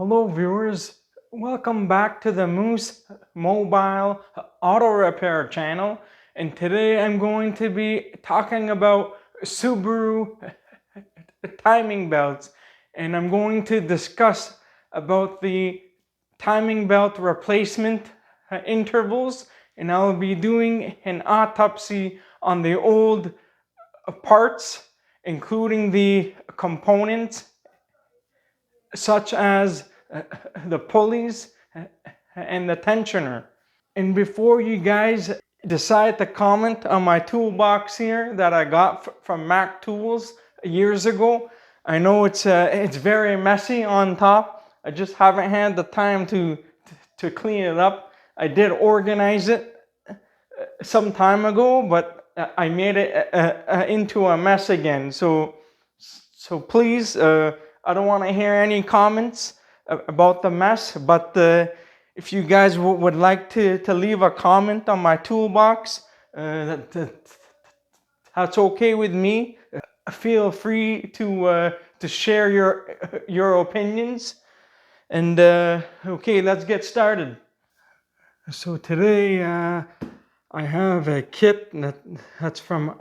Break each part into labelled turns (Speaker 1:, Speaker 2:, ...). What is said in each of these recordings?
Speaker 1: Hello viewers, welcome back to the Moose Mobile Auto Repair channel, and today I'm going to be talking about Subaru timing belts, and I'm going to discuss about the timing belt replacement intervals, and I'll be doing an autopsy on the old parts, including the components such as the pulleys and the tensioner. And before you guys decide to comment on my toolbox here that I got from Mac Tools years ago, I know it's very messy on top. I just haven't had the time to clean it up. I did organize it some time ago, but I made it into a mess again. So please, I don't want to hear any comments about the mess, but if you guys would like to leave a comment on my toolbox, that's okay with me. Feel free to share your opinions. And okay, let's get started. So today I have a kit that's from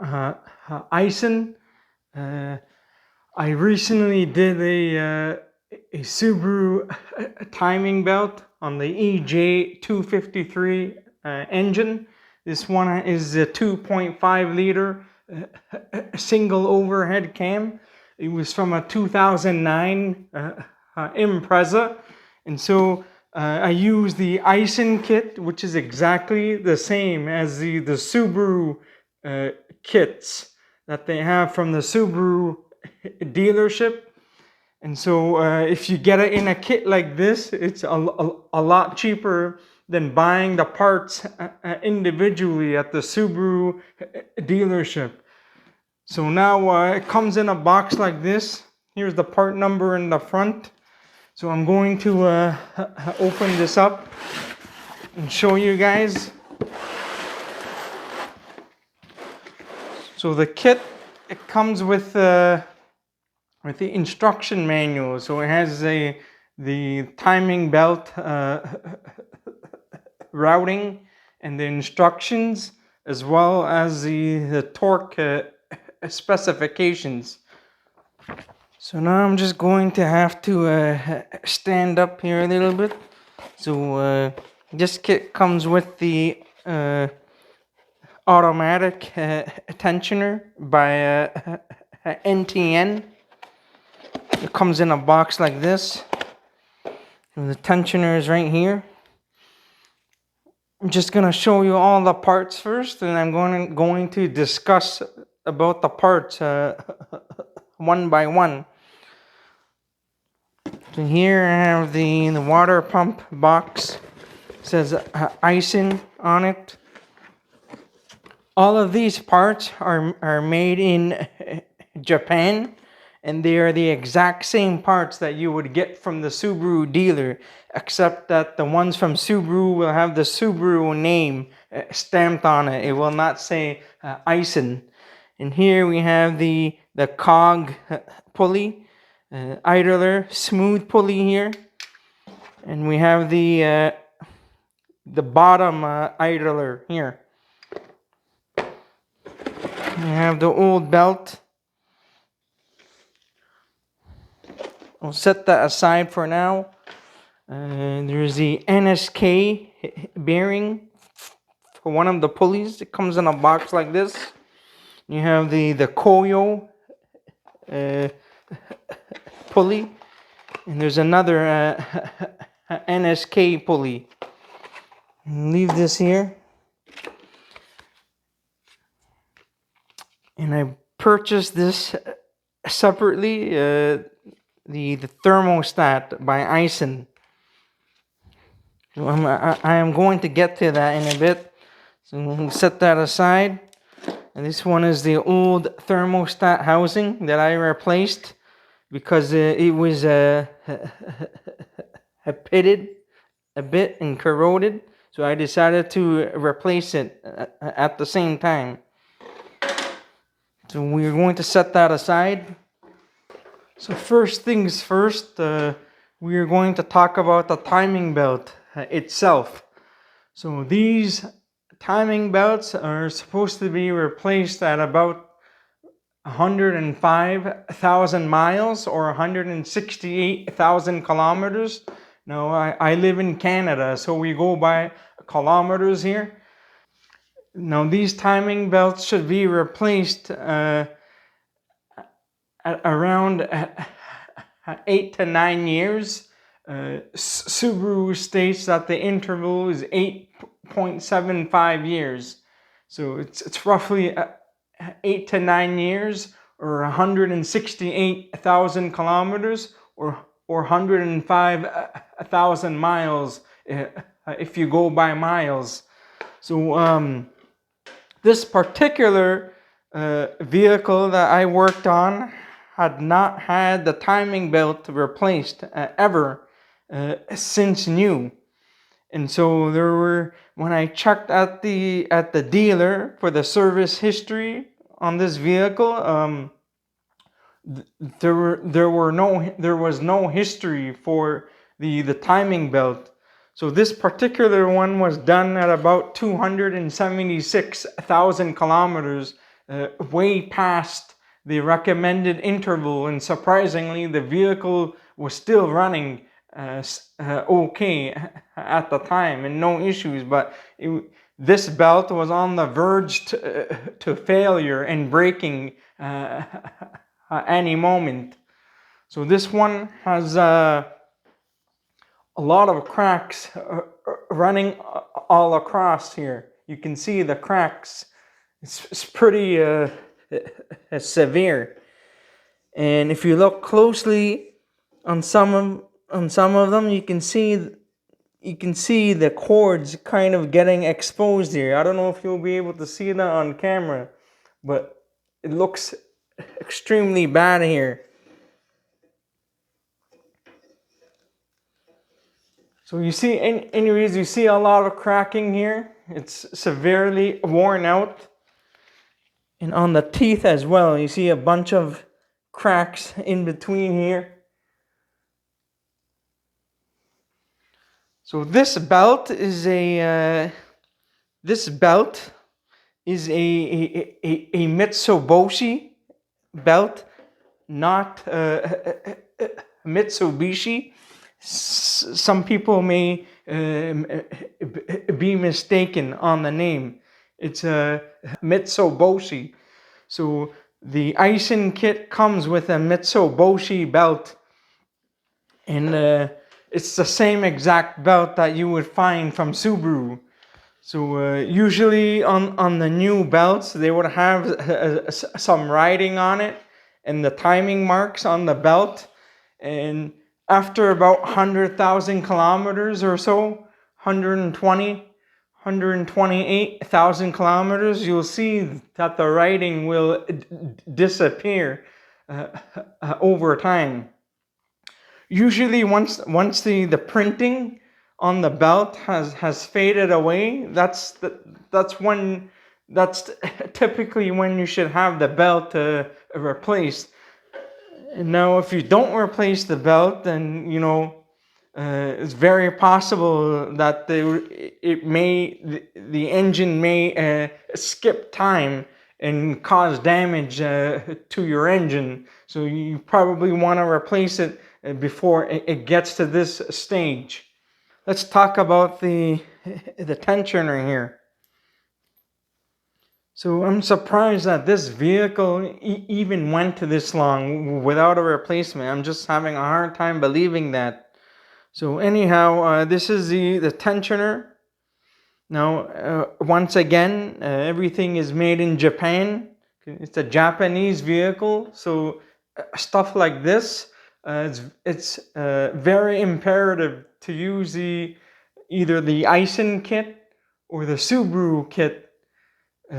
Speaker 1: Eisen. I recently did a Subaru timing belt on the EJ253 engine. This one is a 2.5 liter single overhead cam. It was from a 2009 Impreza, and so I used the Eisen kit, which is exactly the same as the Subaru kits that they have from the Subaru dealership. And so if you get it in a kit like this, it's a lot cheaper than buying the parts individually at the Subaru dealership. So now it comes in a box like this. Here's the part number in the front. So I'm going to open this up and show you guys. So the kit, it comes with the instruction manual. So it has the timing belt routing and the instructions, as well as the torque specifications. So now I'm just going to have to stand up here a little bit. So this kit comes with the automatic tensioner by NTN. It comes in a box like this. And the tensioner is right here. I'm just going to show you all the parts first, and I'm going to discuss about the parts one by one. So here I have the water pump box. It says Eisen on it. All of these parts are made in Japan, and they are the exact same parts that you would get from the Subaru dealer, except that the ones from Subaru will have the Subaru name stamped on it. It will not say Eisen. And here we have the cog pulley, idler, smooth pulley here. And we have the bottom idler here. We have the old belt. I'll set that aside for now. There's the NSK bearing for one of the pulleys. It comes in a box like this. You have the Koyo pulley, and there's another NSK pulley. Leave this here. And I purchased this separately, the thermostat by Eisen. So I am going to get to that in a bit. So we'll set that aside. And this one is the old thermostat housing that I replaced because it was pitted a bit and corroded. So I decided to replace it at the same time. So we're going to set that aside. So first things first, we are going to talk about the timing belt itself. So these timing belts are supposed to be replaced at about 105,000 miles or 168,000 kilometers. Now, I live in Canada, so we go by kilometers here. Now, these timing belts should be replaced at around 8 to 9 years. Subaru states that the interval is 8.75 years. So it's roughly 8 to 9 years, or 168,000 kilometers, or 105,000 miles if you go by miles. So this particular vehicle that I worked on had not had the timing belt replaced ever since new. And so when I checked at the dealer for the service history on this vehicle, there was no history for the timing belt. So this particular one was done at about 276,000 kilometers, way past the recommended interval, and surprisingly, the vehicle was still running okay at the time and no issues. But this belt was on the verge to failure and breaking any moment. So this one has a lot of cracks running all across here. You can see the cracks. It's pretty severe. And if you look closely on some of them, you can see the cords kind of getting exposed here. I don't know if you'll be able to see that on camera, but it looks extremely bad here. So you see, anyways, you see a lot of cracking here. It's severely worn out. And on the teeth as well, you see a bunch of cracks in between here. So this belt is a Mitsubishi belt, not Mitsubishi. Some people may be mistaken on the name. It's a Mitsubishi. So the Aisin kit comes with a Mitsubishi belt, and it's the same exact belt that you would find from Subaru. So usually on the new belts, they would have some writing on it and the timing marks on the belt. And after about 100,000 kilometers or so, 128,000 kilometers, you'll see that the writing will disappear over time. Usually once the printing on the belt has faded away, that's typically when you should have the belt replaced. Now, if you don't replace the belt, then it's very possible that the engine may skip time and cause damage to your engine. So you probably want to replace it before it gets to this stage. Let's talk about the tensioner here. So I'm surprised that this vehicle even went to this long without a replacement. I'm just having a hard time believing that. So anyhow, this is the tensioner. Now, once again, everything is made in Japan. It's a Japanese vehicle, so stuff like this, it's very imperative to use either the Aisin kit or the Subaru kit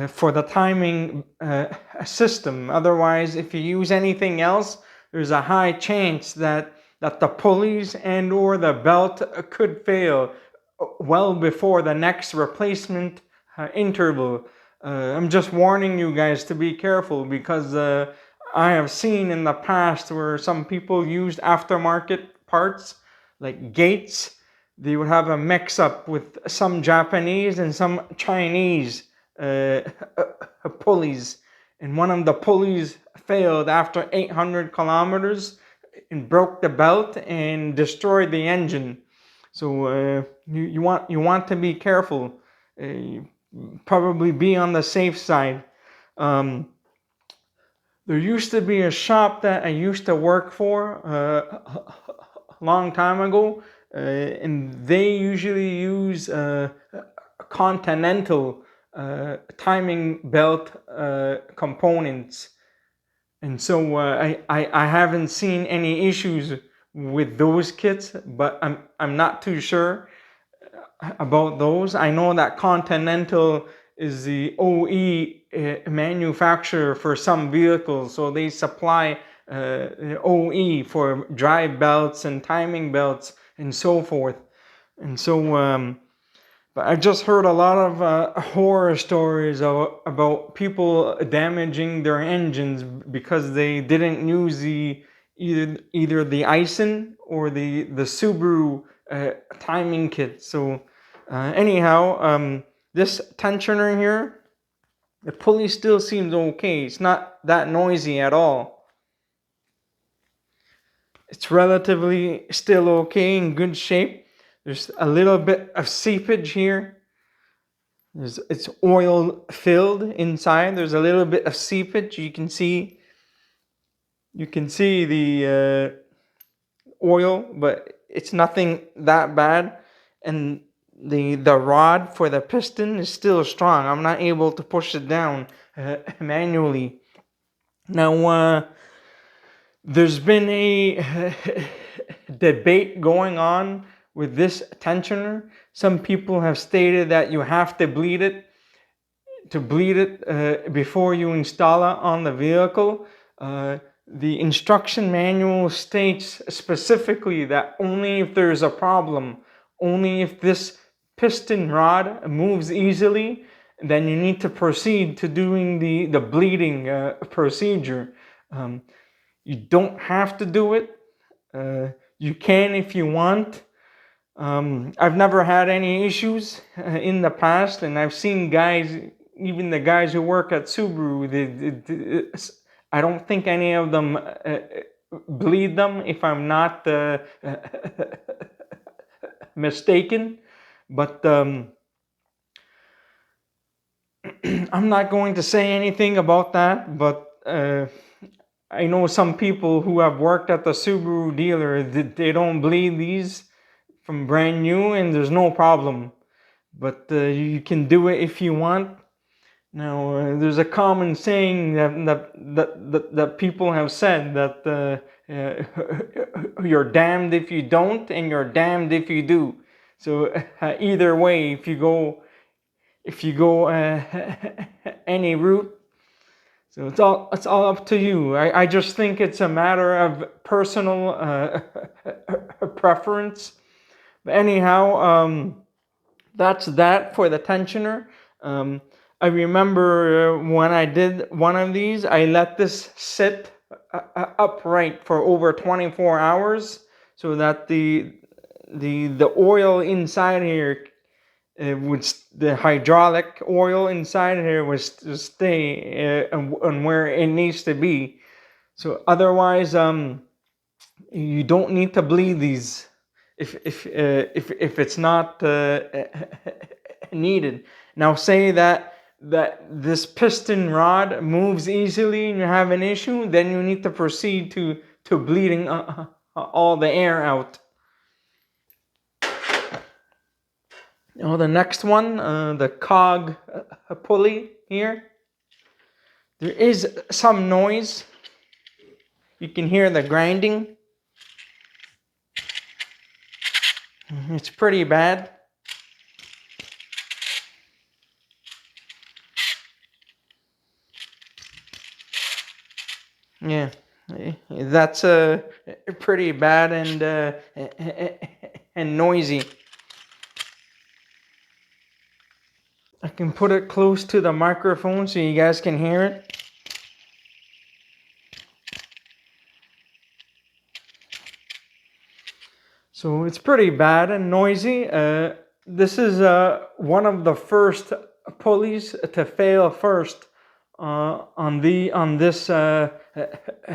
Speaker 1: for the timing system. Otherwise, if you use anything else, there's a high chance that the pulleys and or the belt could fail well before the next replacement interval. I'm just warning you guys to be careful, because I have seen in the past where some people used aftermarket parts like gates. They would have a mix-up with some Japanese and some Chinese pulleys, and one of the pulleys failed after 800 kilometers and broke the belt and destroyed the engine. So you want to be careful. Probably be on the safe side. There used to be a shop that I used to work for a long time ago, and they usually use Continental timing belt components. And so I haven't seen any issues with those kits, but I'm not too sure about those. I know that Continental is the OE manufacturer for some vehicles, so they supply OE for drive belts and timing belts and so forth. And so, but I just heard a lot of horror stories about people damaging their engines because they didn't use the either the Ison or the Subaru timing kit. So anyhow, this tensioner here, the pulley still seems okay. It's not that noisy at all. It's relatively still okay, in good shape. There's a little bit of seepage here. It's oil filled inside. There's a little bit of seepage. You can see the oil, but it's nothing that bad. And the rod for the piston is still strong. I'm not able to push it down manually. Now there's been a debate going on with this tensioner. Some people have stated that you have to bleed it before you install it on the vehicle. The instruction manual states specifically that only if there's a problem, only if this piston rod moves easily, then you need to proceed to doing the bleeding procedure. You don't have to do it. You can if you want. I've never had any issues in the past, and I've seen guys, even the guys who work at Subaru, I don't think any of them bleed them, if I'm not mistaken. But I'm not going to say anything about that. But I know some people who have worked at the Subaru dealer, they don't bleed these from brand new, and there's no problem. But you can do it if you want. Now, there's a common saying that people have said that you're damned if you don't, and you're damned if you do. So either way, if you go any route, so it's all up to you. I just think it's a matter of personal preference. But anyhow, that's that for the tensioner. I remember when I did one of these, I let this sit upright for over 24 hours so that the oil inside here the hydraulic oil inside here was to stay on where it needs to be. So otherwise, you don't need to bleed these if it's not needed. Now, say that this piston rod moves easily and you have an issue, then you need to proceed to bleeding all the air out. Now the next one, the cog pulley here. There is some noise. You can hear the grinding. It's pretty bad. Yeah, that's pretty bad and noisy. I can put it close to the microphone so you guys can hear it. So it's pretty bad and noisy. This is one of the first pulleys to fail first on this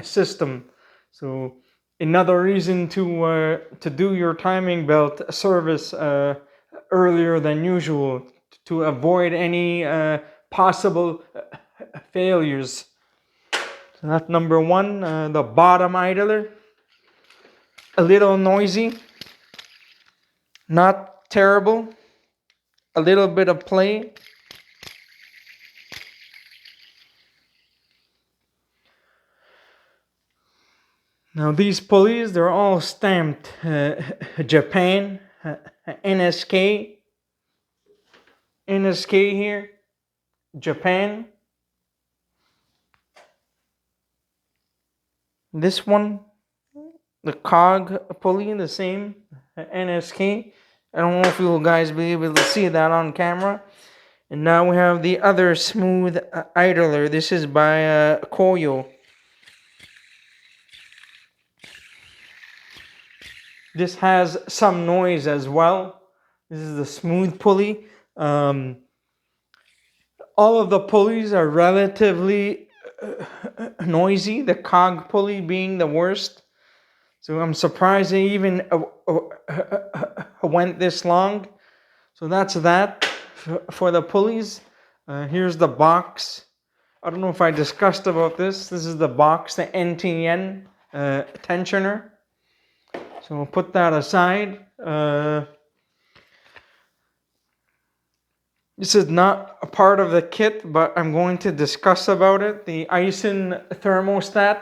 Speaker 1: system. So another reason to do your timing belt service earlier than usual to avoid any possible failures. So that's number one. The bottom idler, a little noisy, not terrible, a little bit of play. Now these pulleys, they're all stamped Japan, NSK here, Japan. This one, the cog pulley, the same, NSK. I don't know if you guys will be able to see that on camera. And now we have the other smooth idler. This is by Koyo. This has some noise as well. This is the smooth pulley. All of the pulleys are relatively noisy, the cog pulley being the worst. So I'm surprised they even went this long. So that's that for the pulleys. Here's the box. I don't know if I discussed about this. This is the box, the NTN tensioner. So we'll put that aside. This is not a part of the kit, but I'm going to discuss about it. The Aisin thermostat.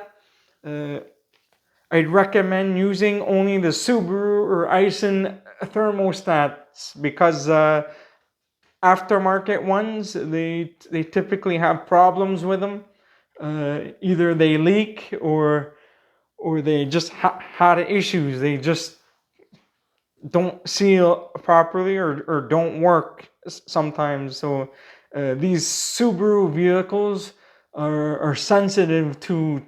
Speaker 1: I'd recommend using only the Subaru or Aisin thermostats because aftermarket ones, they typically have problems with them. Either they leak or they just had issues. They just don't seal properly or don't work sometimes. So these Subaru vehicles are sensitive to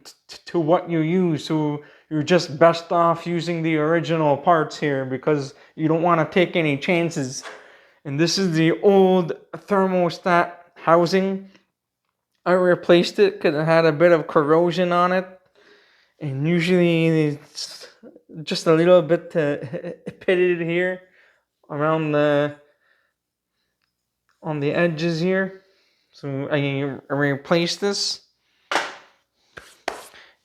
Speaker 1: what you use. So you're just best off using the original parts here because you don't want to take any chances. And this is the old thermostat housing. I replaced it because it had a bit of corrosion on it. And usually it's just a little bit pitted here around on the edges here. So I replaced this.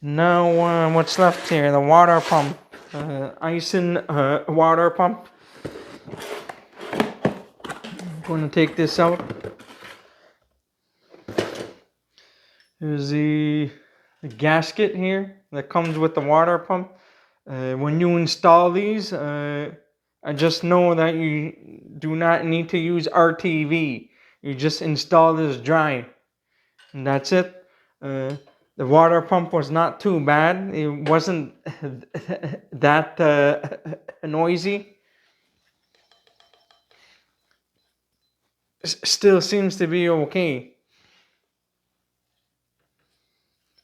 Speaker 1: Now what's left here? The water pump, Aisin water pump. I'm going to take this out. There's the gasket here that comes with the water pump. When you install these, I just know that you do not need to use RTV. You just install this dry, and that's it. The water pump was not too bad. It wasn't that noisy. Still seems to be okay.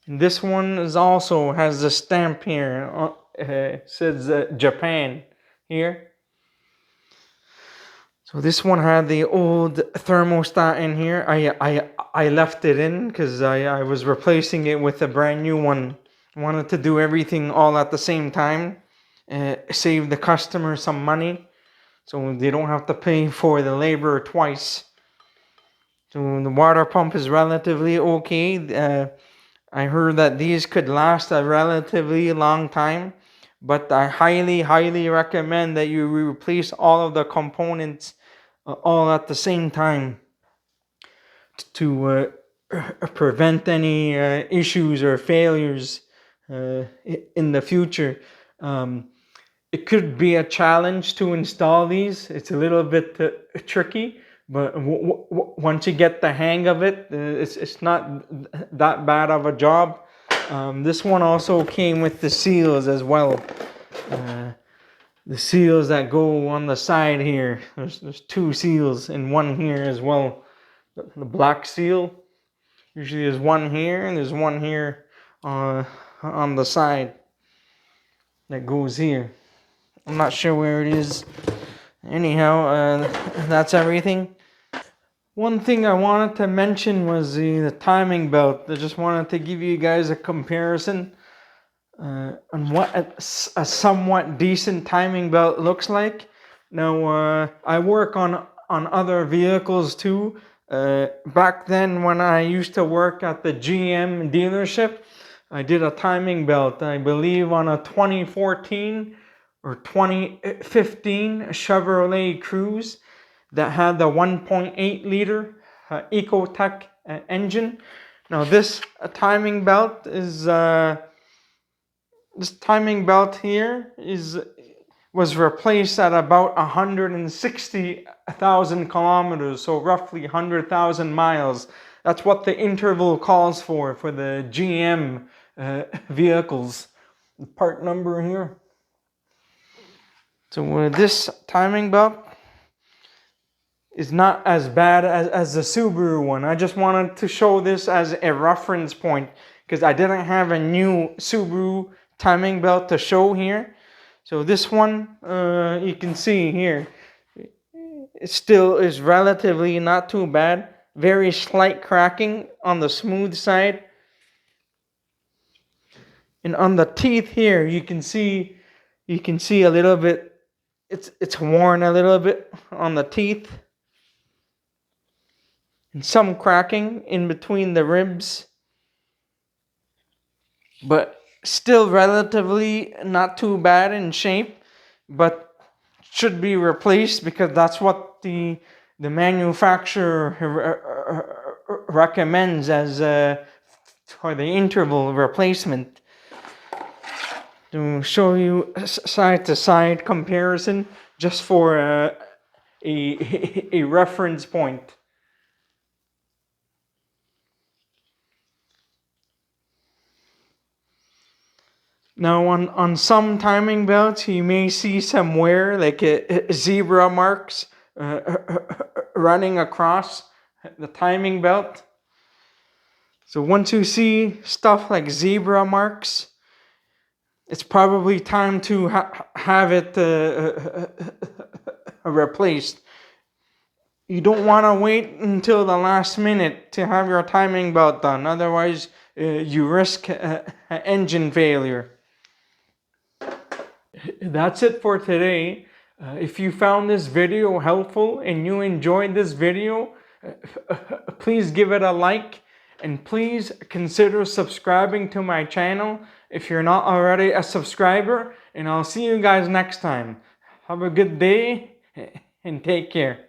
Speaker 1: And this one is also has the stamp here. Says Japan here. So this one had the old thermostat in here. I left it in because I was replacing it with a brand new one. I wanted to do everything all at the same time. Save the customer some money. So they don't have to pay for the labor twice. So the water pump is relatively okay. I heard that these could last a relatively long time. But I highly recommend that you replace all of the components all at the same time to prevent any issues or failures in the future. It could be a challenge to install these. It's a little bit tricky, but once you get the hang of it, it's not that bad of a job. This one also came with the seals as well. The seals that go on the side here. There's two seals and one here as well. The black seal. Usually there's one here and there's one here on the side that goes here. I'm not sure where it is. Anyhow, that's everything. One thing I wanted to mention was the timing belt. I just wanted to give you guys a comparison on what a somewhat decent timing belt looks like. Now, I work on other vehicles too. Back then, when I used to work at the GM dealership, I did a timing belt, I believe, on a 2014 or 2015 Chevrolet Cruze that had the 1.8 liter Ecotec engine. Now, this timing belt is this timing belt here was replaced at about 160,000 kilometers, so roughly 100,000 miles. That's what the interval calls for the GM vehicles. The part number here. So this timing belt is not as bad as the Subaru one. I just wanted to show this as a reference point because I didn't have a new Subaru timing belt to show here. So this one, you can see here, it still is relatively not too bad. Very slight cracking on the smooth side. And on the teeth here, you can see a little bit, it's worn a little bit on the teeth. And some cracking in between the ribs. But still relatively not too bad in shape, but should be replaced because that's what the manufacturer recommends as for the interval replacement. To show you side to side comparison, just for a reference point. Now, on some timing belts, you may see some wear, like zebra marks running across the timing belt. So once you see stuff like zebra marks, it's probably time to have it replaced. You don't want to wait until the last minute to have your timing belt done. Otherwise, you risk engine failure. That's it for today. If you found this video helpful and you enjoyed this video, please give it a like and please consider subscribing to my channel if you're not already a subscriber, and I'll see you guys next time. Have a good day and take care.